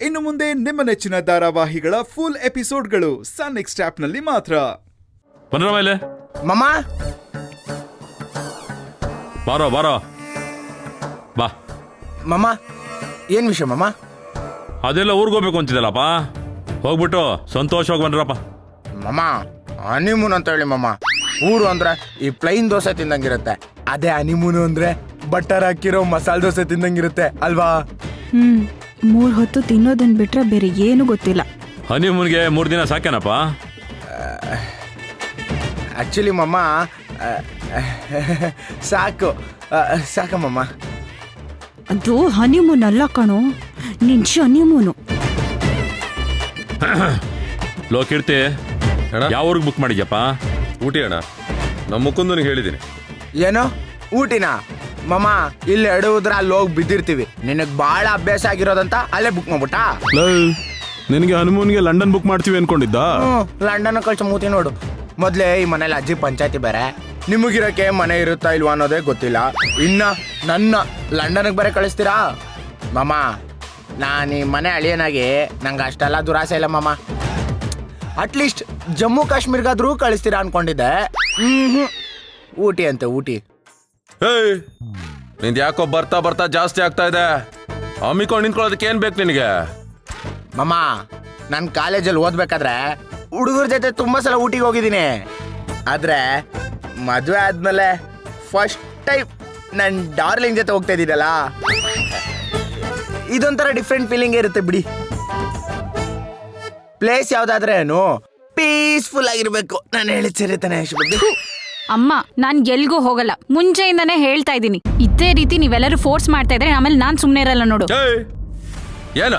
ಇನ್ನು ಮುಂದೆ ನಿಮ್ಮ ನೆಚ್ಚಿನ ಧಾರಾವಾಹಿಗಳ ಫುಲ್ ಎಪಿಸೋಡ್ಗಳು ಸನ್ ನೆಕ್ಸ್ಟ್ ಆಪ್ನಲ್ಲಿ ಮಾತ್ರ. ಬಂದ್ರ ಮೇಲೆ ಮಮ್ಮ ಬಾರೋ ಬಾರೋ ಬಾ. ಮಮ್ಮ ಏನ್ ವಿಷಯ ಮಮ್ಮ? ಅದೆಲ್ಲ ಊರಿಗೆ ಹೋಗ್ಬೇಕು ಅಂತಿದ್ದಲ್ಲಪ್ಪ, ಹೋಗ್ಬಿಟ್ಟು ಸಂತೋಷವಾಗಿ ಬಂದ್ರಪ್ಪ. ಮಮ್ಮ ಹನಿಮೂನ್ ಅಂತ ಹೇಳಿ ಮಮ್ಮ. ಊರು ಅಂದ್ರೆ ಈ ಪ್ಲೈನ್ ದೋಸೆ ತಿಂದಂಗಿರುತ್ತೆ, ಅದೇ ಹನಿಮೂನು ಅಂದ್ರೆ ಬಟರ್ ಹಾಕಿರೋ ಮಸಾಲೆ ದೋಸೆ ತಿಂದಂಗಿರುತ್ತೆ ಅಲ್ವಾ? 3 ಹೊತ್ತು ತಿನ್ನೋದನ್ ಬಿಟ್ರೆ ಬೇರೆ ಏನು ಗೊತ್ತಿಲ್ಲ. ಹನಿಮೂನ್ಗೆ 3 ದಿನ ಸಾಕೇನಪ್ಪ? ಆಕ್ಚುಲಿ ಮಮ್ಮ ಸಾಕು ಸಾಕಮ್ಮಮ್ಮ. ಅದು ಹನಿಮೂನ್ ಅಲ್ಲ ಕಣೋ, ನಿನ್ ಹನಿಮೂನು. ಲೋಕಿರ್ತಿ ಯಾವ ಊರಿಗೆ ಬುಕ್ ಮಾಡಿದ್ಯಪ್ಪ? ಊಟಿ ಅಣ್ಣ, ನಮ್ಮ ಮುಕುಂದನಿಗೆ ಹೇಳಿದ್ದೀನಿ. ಏನು ಊಟಿನ? ಮಮ್ಮ ಇಲ್ಲಿ ಎಡುವುದ್ರ ಅಲ್ಲಿ ಹೋಗಿ ಬಿದ್ದಿರ್ತೀವಿ, ನಿನಗ್ ಬಾಳ ಅಭ್ಯಾಸ ಆಗಿರೋದಂತ ಅಲ್ಲೇ ಬುಕ್ ಮಾಡ್ಬಿಟ್ಟ. ನಿನಗೆ ಹನುಮೂನ್ಗೆ ಲಂಡನ್ ಬುಕ್ ಮಾಡ್ತೀವಿ ಅನ್ಕೊಂಡಿದ್ದ. ಲಂಡನ್ ಕಳ್ಸ ಮೂತಿ ನೋಡು. ಮೊದ್ಲೇ ಈ ಮನೇಲಿ ಅಜ್ಜಿ ಪಂಚಾಯತಿ ಬೇರೆ, ನಿಮಗಿರಕ್ಕೆ ಮನೆ ಇರುತ್ತಾ ಇಲ್ವಾ ಅನ್ನೋದೇ ಗೊತ್ತಿಲ್ಲ, ಇನ್ನ ನನ್ನ ಲಂಡನ್ಗೆ ಬೇರೆ ಕಳಿಸ್ತೀರಾ? ಮಮ್ಮ ನಾನು ಈ ಮನೆ ಅಳಿಯನಾಗಿ ನಂಗೆ ಅಷ್ಟೆಲ್ಲ ದುರಾಸೆ ಇಲ್ಲ ಮಮ್ಮ. ಅಟ್ಲೀಸ್ಟ್ ಜಮ್ಮು ಕಾಶ್ಮೀರ್ಗಾದ್ರೂ ಕಳಿಸ್ತೀರಾ ಅನ್ಕೊಂಡಿದ್ದೆ. ಊಟಿ ಅಂತೆ ಊಟಿ. ಹೇಯ್, ನಿಂದು ಯಾಕೋ ಬರ್ತಾ ಬರ್ತಾ ಜಾಸ್ತಿ ಆಗ್ತಾ ಇದೆ. ಹಮ್ಮಿಕೊಂಡು ನಿಂತ್ಕೊಳ್ಳೋದಕ್ಕೆ ಏನ್ ಬೇಕು ನಿನಗೆ? ಮಮ್ಮ ನಾನು ಕಾಲೇಜಲ್ಲಿ ಓದ್ಬೇಕಾದ್ರೆ ಹುಡುಗರ ಜೊತೆ ತುಂಬಾ ಸಲ ಊಟಿಗೆ ಹೋಗಿದ್ದೀನಿ, ಆದ್ರೆ ಮದುವೆ ಆದ್ಮೇಲೆ ಫಸ್ಟ್ ಟೈಮ್ ನನ್ನ ಡಾರ್ಲಿಂಗ್ ಜೊತೆ ಹೋಗ್ತಾ ಇದ್ದೀನಲ್ಲ, ಇದೊಂಥರ ಡಿಫ್ರೆಂಟ್ ಫೀಲಿಂಗ್ ಇರುತ್ತೆ ಬಿಡಿ. ಪ್ಲೇಸ್ ಯಾವ್ದಾದ್ರೆ ಏನು ಪೀಸ್ಫುಲ್ ಆಗಿರ್ಬೇಕು. ನಾನು ಹೇಳಿದ ಸರಿ ತಾನೆ ಶುಭ? ಅಮ್ಮ, ನಾನ್ ಎಲ್ಗೂ ಹೋಗಲ್ಲ, ಮುಂಚೆಯಿಂದಾನೇ ಹೇಳ್ತಾ ಇದ್ದೀನಿ. ಇದೇ ರೀತಿ ನೀವೆಲ್ಲರೂ ಫೋರ್ಸ್ ಮಾಡ್ತಾ ಇದ್ರೆ ಆಮೇಲೆ ನಾನ್ ಸುಮ್ನೆ ಇರಲ್ಲ ನೋಡು. ಏನ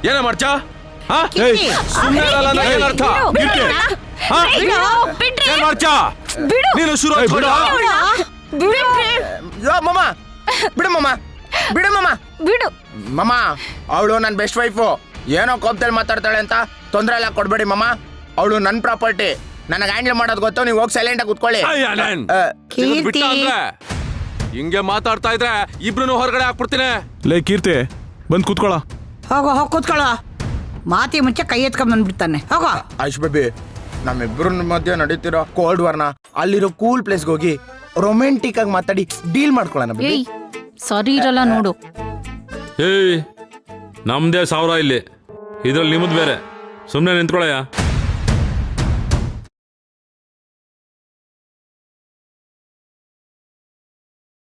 ಏನ ಮಾಡ್ಚಾ? ನೀನು ಶುರು ಮಮ್ಮ ಬಿಡು ಮಮ್ಮ, ಬಿಡು ಮಮ್ಮ, ಬಿಡು ಮಮ್ಮ. ಅವಳು ನನ್ನ ಬೆಸ್ಟ್ ವೈಫು, ಏನೋ ಕೋಪದಲ್ಲಿ ಮಾತಾಡ್ತಾಳೆ ಅಂತ ತೊಂದರೆ ಎಲ್ಲ ಕೊಡ್ಬೇಡಿ ಮಮ್ಮ. ಅವಳು ನನ್ನ ಪ್ರಾಪರ್ಟಿ, ನನಗೆ ಹ್ಯಾಂಡಲ್ ಮಾಡೋದು ಗೊತ್ತು. ನೀವು ಹೋಗಿ ಸೈಲೆಂಟ್ ಆಗಿ ಕೂತ್ಕೊಳ್ಳಿ. ಹಿಂಗೆ ಮಾತಾಡ್ತಾ ಇದ್ರೆ ಇಬ್ರು ಹೊರಗಡೆ ಹಾಕ್ಬಿಡ್ತೀನಿ. ಲೇ ಕೀರ್ತಿ, ಬಂದ್ ಕೂತ್ಕೊಳ್ಳ. ಹೋಗೋ ಹೋಗಿ ಕೂತ್ಕೊಳ್ಳೋ. ಮಾತಿ ಮುಂಚೆ ಕೈ ಎತ್ಕೊಂಡ್ ಬಂದ್ಬಿಡ್ತಾನೆ. ಹೋಗೋ. ಆಯುಷ್ ಬೇಬಿ, ನಮ್ಮಿಬ್ರ ಮಧ್ಯೆ ನಡೀತಿರೋ ಕೋಲ್ಡ್ ವಾರ್ನ ಅಲ್ಲಿರೋ ಕೂಲ್ ಪ್ಲೇಸ್ಗೆ ಹೋಗಿ ರೊಮ್ಯಾಂಟಿಕ್ ಆಗಿ ಮಾತಾಡಿ ಡೀಲ್ ಮಾಡ್ಕೊಳ್ಳೋಣ. ಏಯ್, ಸರಿ ಇರಲ್ಲ ನೋಡು. ಏಯ್, ನಮ್ದೇ 1000 ಇಲ್ಲಿ, ಇದ್ರಲ್ಲಿ ನಿಮ್ಮದು ಬೇರೆ. ಸುಮ್ಮನೆ ನಿಂತ್ಕೊಳ್ಳಯ್ಯ.